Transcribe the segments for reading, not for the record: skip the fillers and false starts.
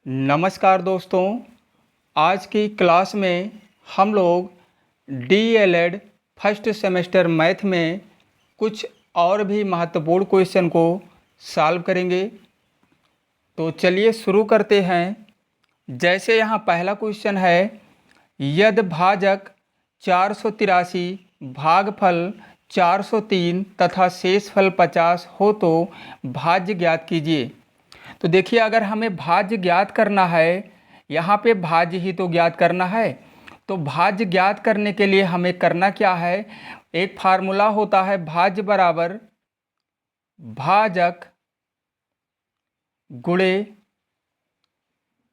नमस्कार दोस्तों। आज की क्लास में हम लोग DLED फर्स्ट सेमेस्टर मैथ में कुछ और भी महत्वपूर्ण क्वेश्चन को सॉल्व करेंगे। तो चलिए शुरू करते हैं। जैसे यहाँ पहला क्वेश्चन है, यदि भाजक 483 भागफल 403 तथा शेषफल 50 हो तो भाज्य ज्ञात कीजिए। तो देखिए, अगर हमें भाज्य ज्ञात करना है, यहाँ पे भाज्य ही तो ज्ञात करना है। तो भाज्य ज्ञात करने के लिए हमें करना क्या है, एक फार्मूला होता है भाज्य बराबर भाजक गुणे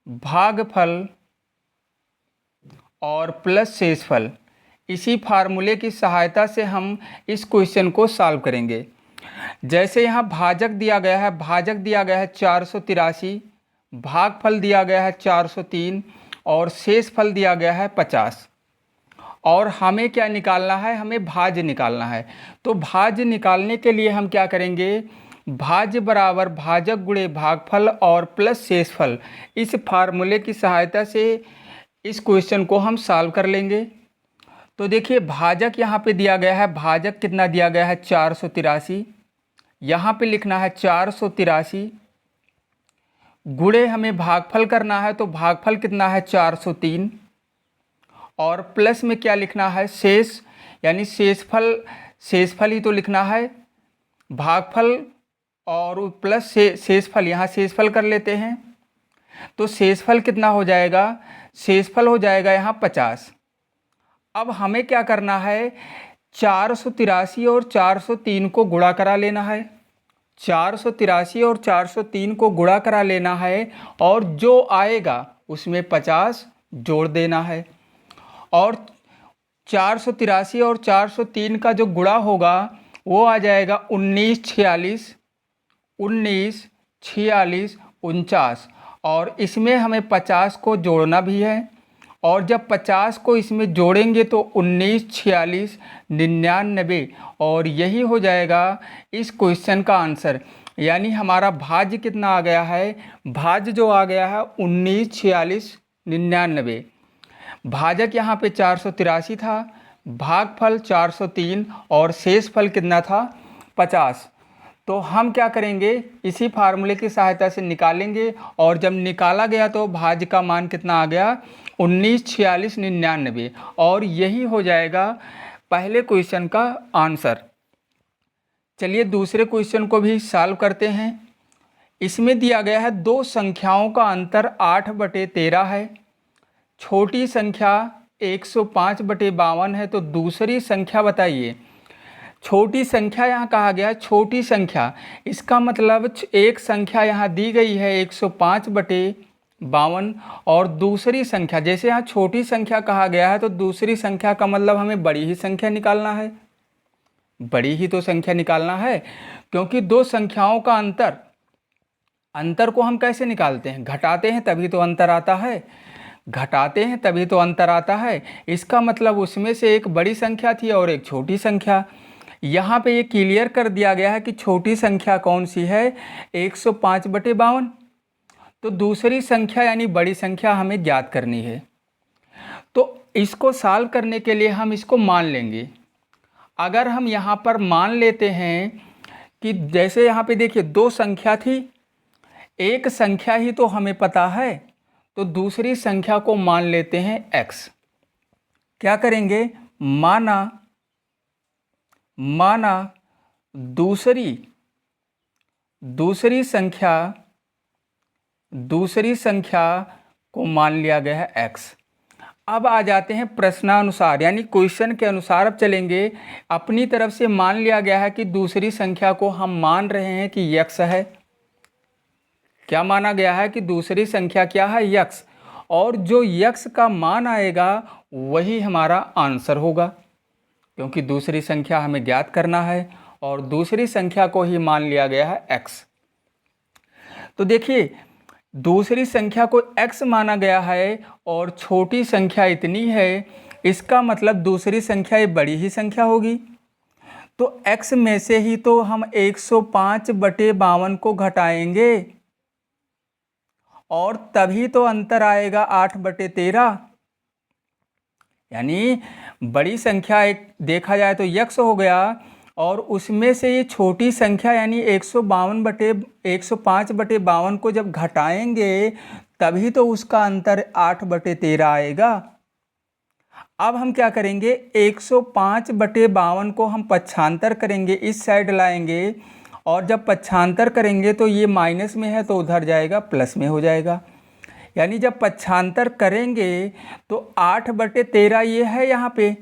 भागफल और प्लस शेषफल। इसी फार्मूले की सहायता से हम इस क्वेश्चन को सॉल्व करेंगे। जैसे यहाँ भाजक दिया गया है, 483, भागफल दिया गया है 403 और शेषफल दिया गया है 50। और हमें क्या निकालना है, हमें भाज्य निकालना है। तो भाज्य निकालने के लिए हम क्या करेंगे, भाज्य बराबर भाजक गुणे भागफल और प्लस शेषफल। इस फार्मूले की सहायता से इस क्वेश्चन को हम सॉल्व कर लेंगे। तो देखिए, भाजक यहाँ पे दिया गया है, भाजक कितना दिया गया है 483, यहाँ पे लिखना है 483 गुणे हमें भागफल करना है, तो भागफल कितना है 403 और प्लस में क्या लिखना है शेष, यानी शेषफल। शेषफल ही तो लिखना है, भागफल और प्लस शेषफल, यहाँ शेषफल कर लेते हैं। तो शेषफल कितना हो जाएगा, शेषफल हो जाएगा यहाँ 50। अब हमें क्या करना है, 483 और 403 को गुणा करा लेना है। 483 और 403 को गुणा करा लेना है और जो आएगा उसमें 50 जोड़ देना है। और 483 और 403 का जो गुणा होगा वो आ जाएगा 1946, 49 और इसमें हमें 50 को जोड़ना भी है। और जब 50 को इसमें जोड़ेंगे तो 19, 46, 99 और यही हो जाएगा इस क्वेश्चन का आंसर। यानी हमारा भाज्य कितना आ गया है, भाज्य जो आ गया है 19, 46, 99। भाजक यहाँ पे 483 था, भागफल 403 और शेषफल कितना था 50। तो हम क्या करेंगे, इसी फार्मूले की सहायता से निकालेंगे। और जब निकाला गया तो भाज्य का मान कितना आ गया 19, 46, 99 और यही हो जाएगा पहले क्वेश्चन का आंसर। चलिए दूसरे क्वेश्चन को भी सॉल्व करते हैं। इसमें दिया गया है दो संख्याओं का अंतर 8/13 है। छोटी संख्या 105/52 है, तो दूसरी संख्या बताइए। छोटी संख्या यहाँ कहा गया है, छोटी संख्या, इसका मतलब एक संख्या यहाँ दी गई है 105/52 और दूसरी संख्या, जैसे यहाँ छोटी संख्या कहा गया है तो दूसरी संख्या का मतलब हमें बड़ी ही संख्या निकालना है। बड़ी ही तो संख्या निकालना है, क्योंकि दो संख्याओं का अंतर को हम कैसे निकालते हैं, घटाते हैं तभी तो अंतर आता है। घटाते हैं तभी तो अंतर आता है। इसका मतलब उसमें से एक बड़ी संख्या थी और एक छोटी संख्या। यहाँ पे ये क्लियर कर दिया गया है कि छोटी संख्या कौन सी है, 105/52। तो दूसरी संख्या यानी बड़ी संख्या हमें ज्ञात करनी है। तो इसको सॉल्व करने के लिए हम इसको मान लेंगे। अगर हम यहाँ पर मान लेते हैं कि जैसे यहाँ पे देखिए दो संख्या थी, एक संख्या ही तो हमें पता है, तो दूसरी संख्या को मान लेते हैं x। क्या करेंगे, माना दूसरी संख्या को मान लिया गया है x। अब आ जाते हैं प्रश्नानुसार, यानी क्वेश्चन के अनुसार अब चलेंगे। अपनी तरफ से मान लिया गया है कि दूसरी संख्या को हम मान रहे हैं कि x है। क्या माना गया है कि दूसरी संख्या क्या है, x। और जो x का मान आएगा वही हमारा आंसर होगा, क्योंकि दूसरी संख्या हमें ज्ञात करना है और दूसरी संख्या को ही मान लिया गया है x। तो देखिए, दूसरी संख्या को x माना गया है और छोटी संख्या इतनी है, इसका मतलब दूसरी संख्या ये बड़ी ही संख्या होगी। तो x में से ही तो हम 105/52 को घटाएंगे और तभी तो अंतर आएगा 8/13। यानी बड़ी संख्या एक देखा जाए तो यक्स हो गया, और उसमें से ये छोटी संख्या यानी 105/52 को जब घटाएंगे तभी तो उसका अंतर 8/13 आएगा। अब हम क्या करेंगे, 105/52 को हम पक्षांतर करेंगे, इस साइड लाएंगे, और जब पक्षांतर करेंगे तो ये माइनस में है तो उधर जाएगा प्लस में हो जाएगा। यानी जब पक्षांतर करेंगे तो 8/13 ये है यहाँ पे,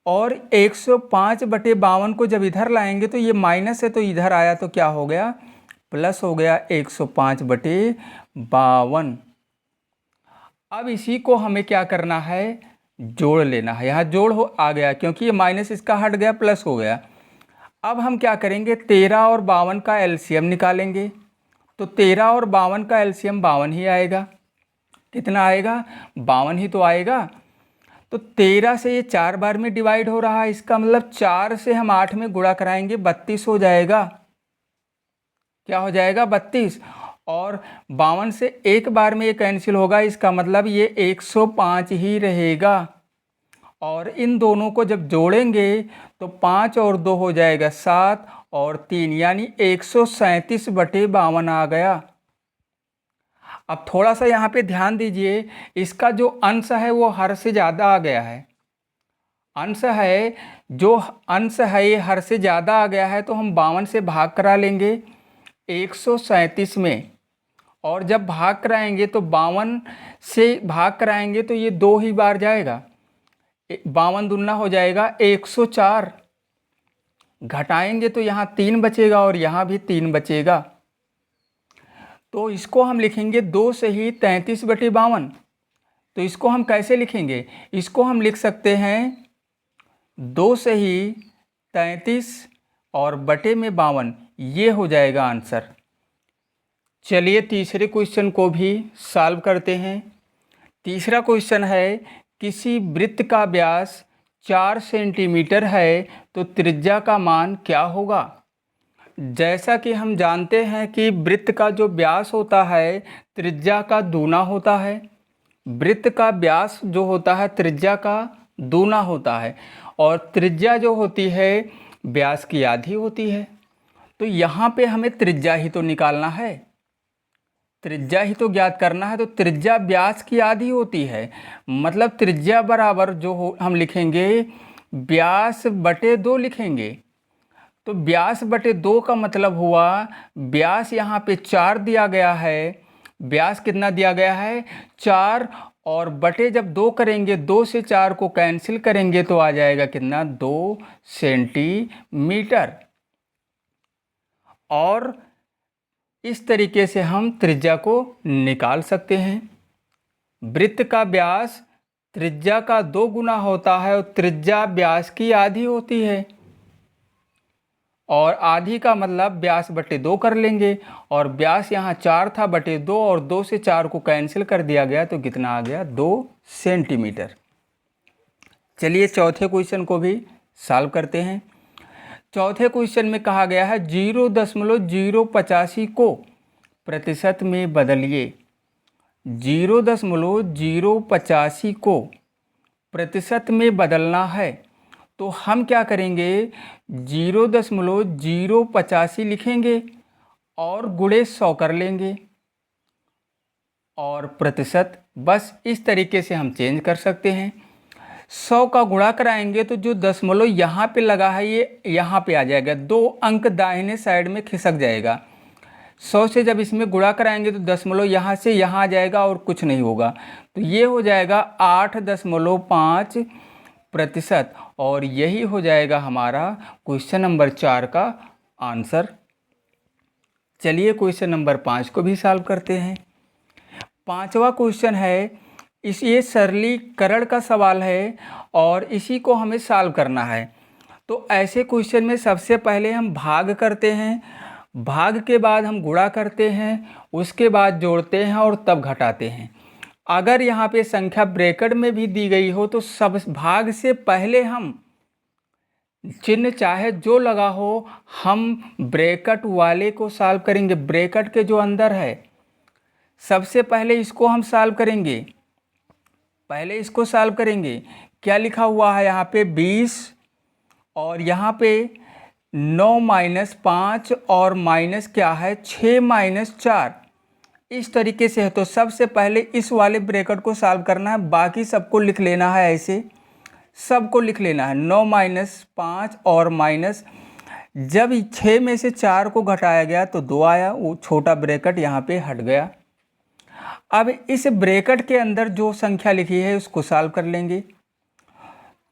और 105/52 को जब इधर लाएंगे तो ये माइनस है तो इधर आया तो क्या हो गया, प्लस हो गया 105/52। अब इसी को हमें क्या करना है, जोड़ लेना है। यहाँ जोड़ आ गया क्योंकि ये माइनस इसका हट गया, प्लस हो गया। अब हम क्या करेंगे, 13 और 52 का एलसीएम निकालेंगे। तो 13 और 52 का एलसीएम 52 ही आएगा। कितना आएगा, 52 ही तो आएगा। तो 13 से ये 4 बार में डिवाइड हो रहा है, इसका मतलब 4 से हम 8 में गुणा कराएंगे, 32 हो जाएगा। क्या हो जाएगा, 32। और 52 से एक बार में ये कैंसिल होगा, इसका मतलब ये 105 ही रहेगा। और इन दोनों को जब जोड़ेंगे तो 5 और 2 हो जाएगा 7 और 3 यानी 137/52 आ गया। अब थोड़ा सा यहाँ पे ध्यान दीजिए, इसका जो अंश है वो हर से ज़्यादा आ गया है। अंश है, जो अंश है ये हर से ज़्यादा आ गया है, तो हम 52 से भाग करा लेंगे 137 में, और जब भाग कराएंगे तो 52 से भाग कराएंगे तो ये 2 ही बार जाएगा, 52 दूना हो जाएगा 104। घटाएंगे तो यहाँ 3 बचेगा और यहाँ भी 3 बचेगा। तो इसको हम लिखेंगे 2 से ही 33/52। तो इसको हम कैसे लिखेंगे, इसको हम लिख सकते हैं 2 से ही 33 और बटे में 52, ये हो जाएगा आंसर। चलिए तीसरे क्वेश्चन को भी सॉल्व करते हैं। तीसरा क्वेश्चन है, किसी वृत्त का व्यास 4 सेंटीमीटर है तो त्रिज्या का मान क्या होगा। जैसा कि हम जानते हैं कि वृत्त का जो व्यास होता है त्रिज्या का दूना होता है। वृत्त का व्यास जो होता है त्रिज्या का दूना होता है, और त्रिज्या जो होती है व्यास की आधी होती है। तो यहाँ पे हमें त्रिज्या ही तो निकालना है, त्रिज्या ही तो ज्ञात करना है। तो त्रिज्या व्यास की आधी होती है, मतलब त्रिज्या बराबर जो हम लिखेंगे व्यास बटे 2 लिखेंगे। तो व्यास बटे 2 का मतलब हुआ, व्यास यहाँ पे 4 दिया गया है, व्यास कितना दिया गया है 4, और बटे जब 2 करेंगे 2 से 4 को कैंसिल करेंगे तो आ जाएगा कितना 2 सेंटीमीटर। और इस तरीके से हम त्रिज्या को निकाल सकते हैं। वृत्त का व्यास त्रिज्या का 2 गुना होता है और त्रिज्या व्यास की आधी होती है, और आधी का मतलब व्यास बटे 2 कर लेंगे, और व्यास यहाँ 4 था बटे 2, और 2 से 4 को कैंसिल कर दिया गया तो कितना आ गया 2 सेंटीमीटर। चलिए चौथे क्वेश्चन को भी सॉल्व करते हैं। चौथे क्वेश्चन में कहा गया है 0.085 को प्रतिशत में बदलिए। 0.085 को प्रतिशत में बदलना है, तो हम क्या करेंगे 0.085 लिखेंगे और गुणे 100 कर लेंगे, और प्रतिशत बस इस तरीके से हम चेंज कर सकते हैं। 100 का गुणा कराएंगे तो जो दशमलव यहाँ पे लगा है ये यहाँ पे आ जाएगा, 2 अंक दाहिने साइड में खिसक जाएगा। 100 से जब इसमें गुणा कराएंगे तो दशमलव यहाँ से यहाँ आ जाएगा और कुछ नहीं होगा, तो ये हो जाएगा 8.5%, और यही हो जाएगा हमारा क्वेश्चन नंबर 4 का आंसर। चलिए क्वेश्चन नंबर 5 को भी सॉल्व करते हैं। पांचवा क्वेश्चन है, ये सरलीकरण का सवाल है और इसी को हमें सॉल्व करना है। तो ऐसे क्वेश्चन में सबसे पहले हम भाग करते हैं, भाग के बाद हम गुणा करते हैं, उसके बाद जोड़ते हैं और तब घटाते हैं। अगर यहाँ पे संख्या ब्रैकेट में भी दी गई हो तो सब भाग से पहले हम चिन्ह चाहे जो लगा हो हम ब्रैकेट वाले को सॉल्व करेंगे। ब्रैकेट के जो अंदर है सबसे पहले इसको हम सॉल्व करेंगे, पहले इसको सॉल्व करेंगे। क्या लिखा हुआ है यहाँ पे 20 और यहाँ पे 9 माइनस 5 और माइनस क्या है 6 माइनस 4, इस तरीके से है। तो सबसे पहले इस वाले ब्रैकेट को सॉल्व करना है, बाकी सबको लिख लेना है, ऐसे सबको लिख लेना है। 9 माइनस 5 और माइनस, जब 6 में से 4 को घटाया गया तो 2 आया, वो छोटा ब्रैकेट यहाँ पे हट गया। अब इस ब्रैकेट के अंदर जो संख्या लिखी है उसको सॉल्व कर लेंगे।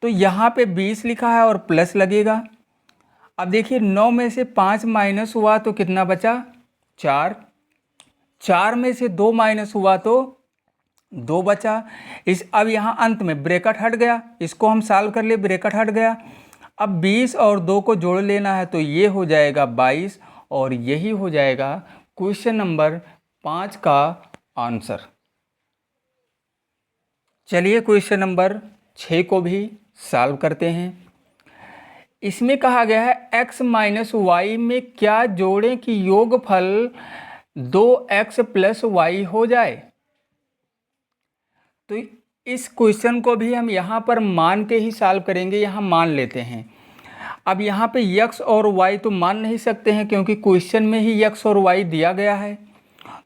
तो यहाँ पे 20 लिखा है और प्लस लगेगा। अब देखिए 9 में से 5 माइनस हुआ तो कितना बचा 4, 4 में से 2 माइनस हुआ तो 2 बचा। अब यहाँ अंत में ब्रैकेट हट गया, इसको हम सॉल्व कर लिए, ब्रैकेट हट गया। अब 20 और 2 को जोड़ लेना है तो ये हो जाएगा 22 और यही हो जाएगा क्वेश्चन नंबर 5 का आंसर। चलिए क्वेश्चन नंबर 6 को भी सॉल्व करते हैं। इसमें कहा गया है x माइनस वाई में क्या जोड़ें कि योगफल 2x प्लस वाई हो जाए। तो इस क्वेश्चन को भी हम यहाँ पर मान के ही सॉल्व करेंगे, यहाँ मान लेते हैं। अब यहाँ पे x और y तो मान नहीं सकते हैं क्योंकि क्वेश्चन में ही x और y दिया गया है।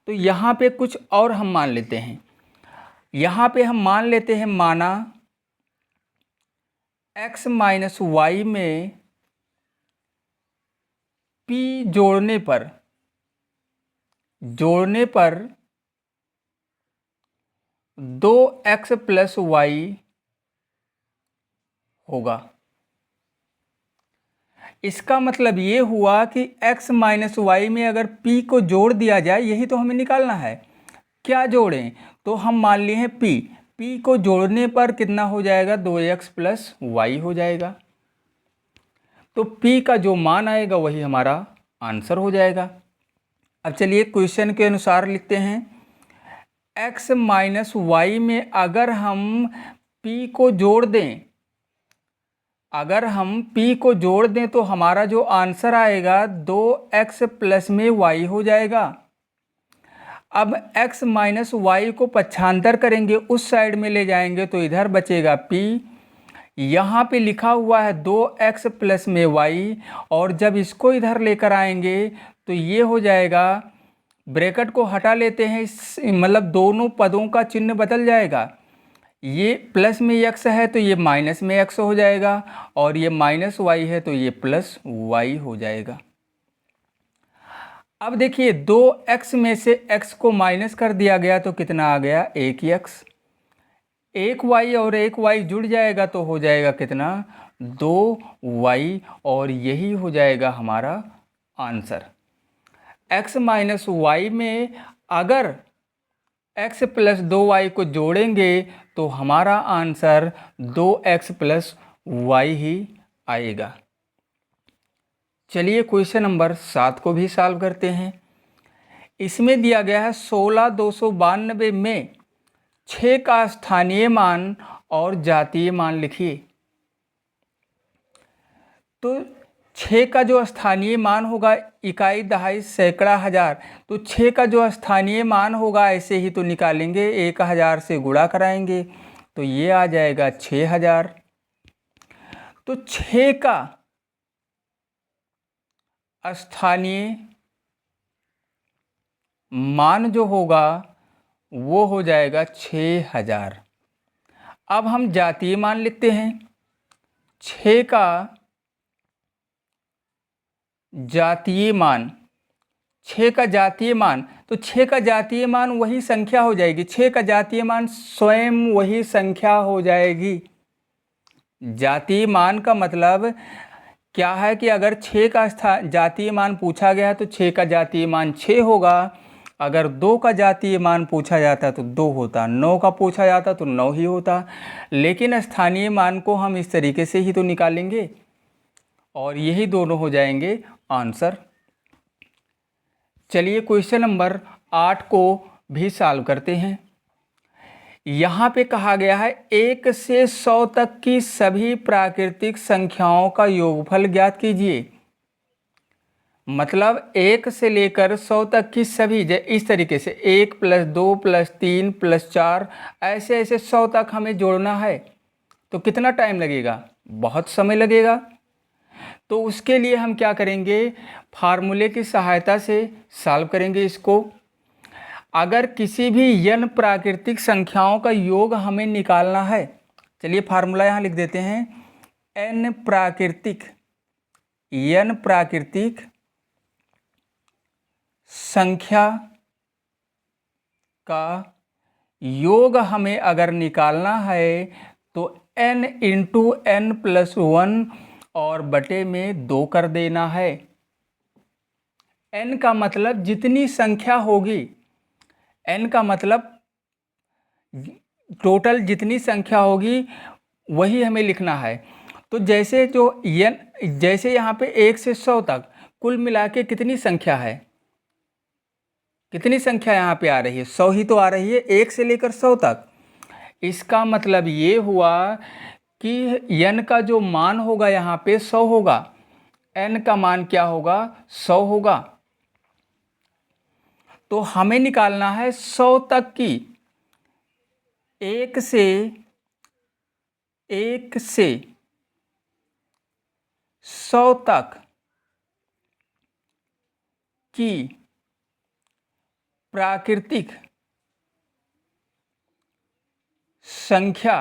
तो यहाँ पे कुछ और हम मान लेते हैं, यहाँ पे हम मान लेते हैं, माना x माइनस वाई में p जोड़ने पर 2x प्लस वाई होगा। इसका मतलब ये हुआ कि x माइनस वाई में अगर p को जोड़ दिया जाए, यही तो हमें निकालना है। क्या जोड़ें, तो हम मान लिए हैं p को जोड़ने पर कितना हो जाएगा 2x प्लस वाई हो जाएगा। तो p का जो मान आएगा वही हमारा आंसर हो जाएगा। अब चलिए क्वेश्चन के अनुसार लिखते हैं, x माइनस वाई में अगर हम p को जोड़ दें, अगर हम p को जोड़ दें तो हमारा जो आंसर आएगा 2x प्लस में y हो जाएगा। अब x माइनस वाई को पक्षांतर करेंगे, उस साइड में ले जाएंगे तो इधर बचेगा p। यहाँ पे लिखा हुआ है 2x प्लस में y, और जब इसको इधर लेकर आएंगे तो ये हो जाएगा, ब्रैकेट को हटा लेते हैं, मतलब दोनों पदों का चिन्ह बदल जाएगा। ये प्लस में x है तो ये माइनस में x हो जाएगा, और ये माइनस y है तो ये प्लस y हो जाएगा। अब देखिए 2x में से x को माइनस कर दिया गया तो कितना आ गया 1x, 1y और 1y जुड़ जाएगा तो हो जाएगा कितना 2y, और यही हो जाएगा हमारा आंसर। x माइनस वाई में अगर x प्लस 2y को जोड़ेंगे तो हमारा answer 2x plus why he आएगा। चलिए क्वेश्चन नंबर 7 को भी सॉल्व करते हैं। इसमें दिया गया है 16,292 में 6 का स्थानीय मान और जातीय मान लिखिए। तो 6 का जो स्थानीय मान होगा इकाई, दहाई, सैकड़ा, हजार, तो 6 का जो स्थानीय मान होगा ऐसे ही तो निकालेंगे, 1000 से गुणा कराएंगे तो ये आ जाएगा 6000। तो 6 का स्थानीय मान जो होगा वो हो जाएगा 6000। अब हम जातीय मान लिखते हैं, 6 का जातीय मान, 6 का जातीय मान, तो 6 का जातीय मान वही संख्या हो जाएगी, 6 का जातीय मान स्वयं वही संख्या हो जाएगी। जातीय मान का मतलब क्या है कि अगर 6 का जातीय मान पूछा गया तो 6 का जातीय मान 6 होगा, अगर 2 का जातीय मान पूछा जाता तो 2 होता, 9 का पूछा जाता तो 9 ही होता। लेकिन स्थानीय मान को हम इस तरीके से ही तो निकालेंगे, और यही दोनों हो जाएंगे आंसर। चलिए क्वेश्चन नंबर 8 को भी सॉल्व करते हैं। यहाँ पे कहा गया है 1 से 100 तक की सभी प्राकृतिक संख्याओं का योगफल ज्ञात कीजिए। मतलब 1 से लेकर 100 तक की सभी इस तरीके से 1 + 2 + 3 + 4 ऐसे ऐसे 100 तक हमें जोड़ना है। तो कितना टाइम लगेगा? बहुत समय लगेगा। तो उसके लिए हम क्या करेंगे, फार्मूले की सहायता से सॉल्व करेंगे इसको। अगर किसी भी n प्राकृतिक संख्याओं का योग हमें निकालना है, चलिए फार्मूला यहाँ लिख देते हैं। n प्राकृतिक संख्या का योग हमें अगर निकालना है तो n × n+1 और बटे में 2 कर देना है। n का मतलब जितनी संख्या होगी, n का मतलब टोटल जितनी संख्या होगी वही हमें लिखना है। तो जैसे जैसे यहाँ पे 1 से 100 तक कुल मिला के कितनी संख्या है, कितनी संख्या यहाँ पे आ रही है? 100 ही तो आ रही है, 1 से लेकर 100 तक। इसका मतलब ये हुआ कि n का जो मान होगा यहाँ पे 100 होगा। n का मान क्या होगा? 100 होगा। तो हमें निकालना है 100 तक की, 1 से 100 तक की प्राकृतिक संख्या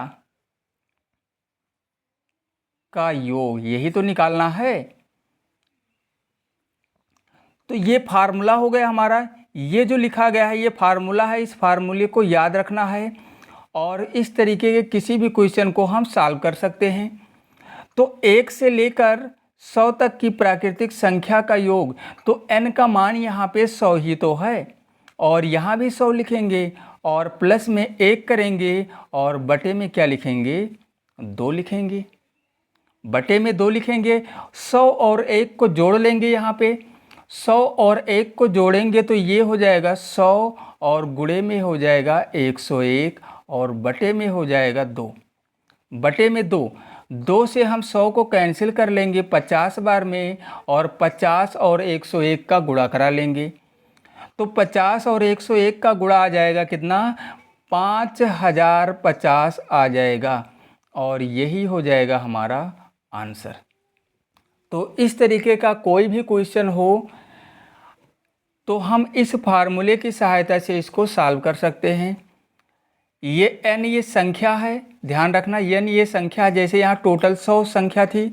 का योग, यही तो निकालना है। तो ये फार्मूला हो गया हमारा। ये जो लिखा गया है ये फार्मूला है, इस फार्मूले को याद रखना है और इस तरीके के किसी भी क्वेश्चन को हम सॉल्व कर सकते हैं। तो 1 से लेकर 100 तक की प्राकृतिक संख्या का योग, तो n का मान यहाँ पे 100 ही तो है और यहाँ भी 100 लिखेंगे और प्लस में 1 करेंगे और बटे में क्या लिखेंगे? 2 लिखेंगे। बटे में 2 लिखेंगे। 100 और 1 को जोड़ लेंगे। यहाँ पे 100 और 1 को जोड़ेंगे तो ये हो जाएगा 100 और गुणे में हो जाएगा 101 और बटे में हो जाएगा 2। बटे में 2 से हम 100 को कैंसिल कर लेंगे 50 बार में और 50 और 101 का गुणा करा लेंगे। तो 50 और 101 का गुणा आ जाएगा कितना? 5050 आ जाएगा और यही हो जाएगा हमारा आंसर। तो इस तरीके का कोई भी क्वेश्चन हो तो हम इस फार्मूले की सहायता से इसको सॉल्व कर सकते हैं। ये n ये संख्या है, ध्यान रखना n ये संख्या, जैसे यहाँ टोटल 100 संख्या थी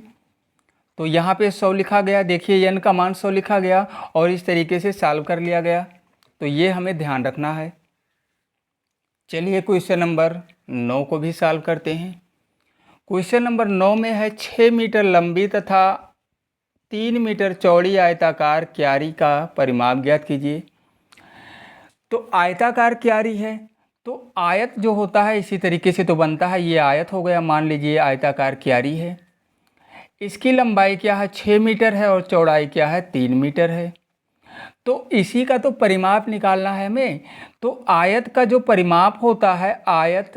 तो यहाँ पे 100 लिखा गया। देखिए n का मान 100 लिखा गया और इस तरीके से सॉल्व कर लिया गया। तो ये हमें ध्यान रखना है। चलिए क्वेश्चन नंबर 9 को भी सॉल्व करते हैं। क्वेश्चन नंबर 9 में है 6 मीटर लंबी तथा 3 मीटर चौड़ी आयताकार क्यारी का परिमाप ज्ञात कीजिए। तो आयताकार क्यारी है तो आयत जो होता है इसी तरीके से तो बनता है। ये आयत हो गया, मान लीजिए आयताकार क्यारी है। इसकी लंबाई क्या है? 6 मीटर है और चौड़ाई क्या है? 3 मीटर है। तो इसी का तो परिमाप निकालना है हमें। तो आयत का जो परिमाप होता है, आयत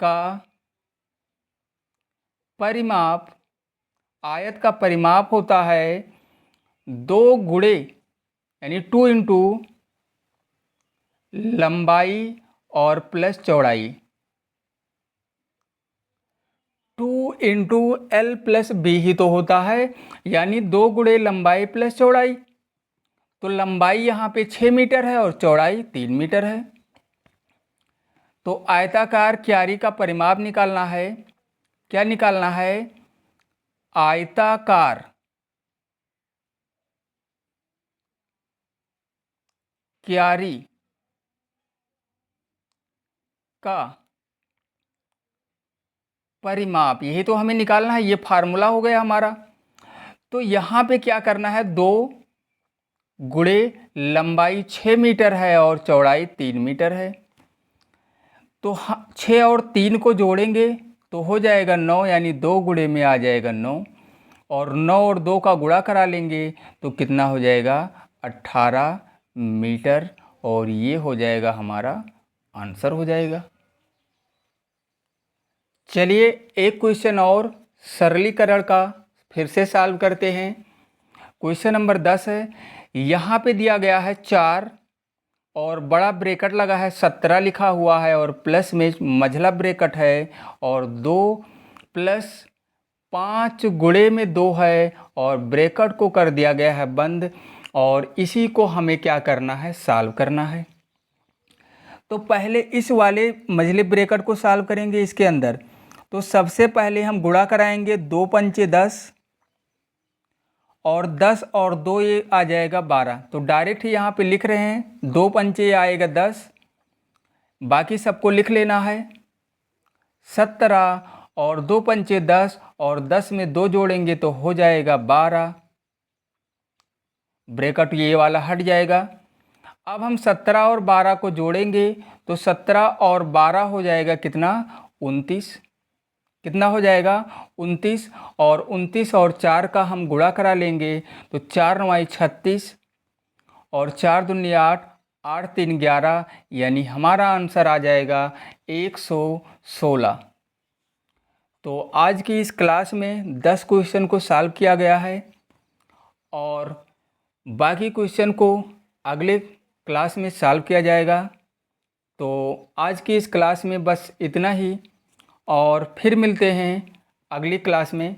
का परिमाप, आयत का परिमाप होता है 2 गुणे यानी 2 इंटू लंबाई और प्लस चौड़ाई, 2 इंटू एल प्लस बी ही तो होता है, यानी 2 गुणे लंबाई प्लस चौड़ाई। तो लंबाई यहाँ पे 6 मीटर है और चौड़ाई 3 मीटर है। तो आयताकार क्यारी का परिमाप निकालना है। क्या निकालना है? आयताकार क्यारी का परिमाप, यही तो हमें निकालना है। ये फार्मूला हो गया हमारा। तो यहाँ पे क्या करना है? 2 गुणे लंबाई 6 मीटर है और चौड़ाई 3 मीटर है। तो 6 और 3 को जोड़ेंगे तो हो जाएगा 9, यानी 2 गुणे में आ जाएगा 9 और 9 और 2 का गुणा करा लेंगे तो कितना हो जाएगा? 18 मीटर और ये हो जाएगा हमारा आंसर हो जाएगा। चलिए एक क्वेश्चन और सरलीकरण का फिर से सॉल्व करते हैं। क्वेश्चन नंबर 10 है, यहाँ पे दिया गया है 4 और बड़ा ब्रैकेट लगा है, 17 लिखा हुआ है और प्लस में मझला ब्रैकेट है और 2 प्लस 5 गुणे में 2 है और ब्रैकेट को कर दिया गया है बंद और इसी को हमें क्या करना है, सॉल्व करना है। तो पहले इस वाले मझले ब्रैकेट को सॉल्व करेंगे इसके अंदर। तो सबसे पहले हम गुणा कराएंगे, 2 पंचे 10 और 10 और 2 ये आ जाएगा 12। तो डायरेक्ट ही यहाँ पे लिख रहे हैं, 2 पंचे आएगा 10, बाकी सबको लिख लेना है 17 और 2 पंचे 10 और 10 में 2 जोड़ेंगे तो हो जाएगा 12, ब्रैकेट ये वाला हट जाएगा। अब हम 17 और 12 को जोड़ेंगे तो 17 और 12 हो जाएगा कितना, 29। कितना हो जाएगा, 29 और 29 और 4 का हम गुणा करा लेंगे तो 4 9 36 और 4 दूनी 8, 8 3 11, यानी हमारा आंसर आ जाएगा 116। तो आज की इस क्लास में 10 क्वेश्चन को सॉल्व किया गया है और बाकी क्वेश्चन को अगले क्लास में सॉल्व किया जाएगा। तो आज की इस क्लास में बस इतना ही और फिर मिलते हैं अगली क्लास में।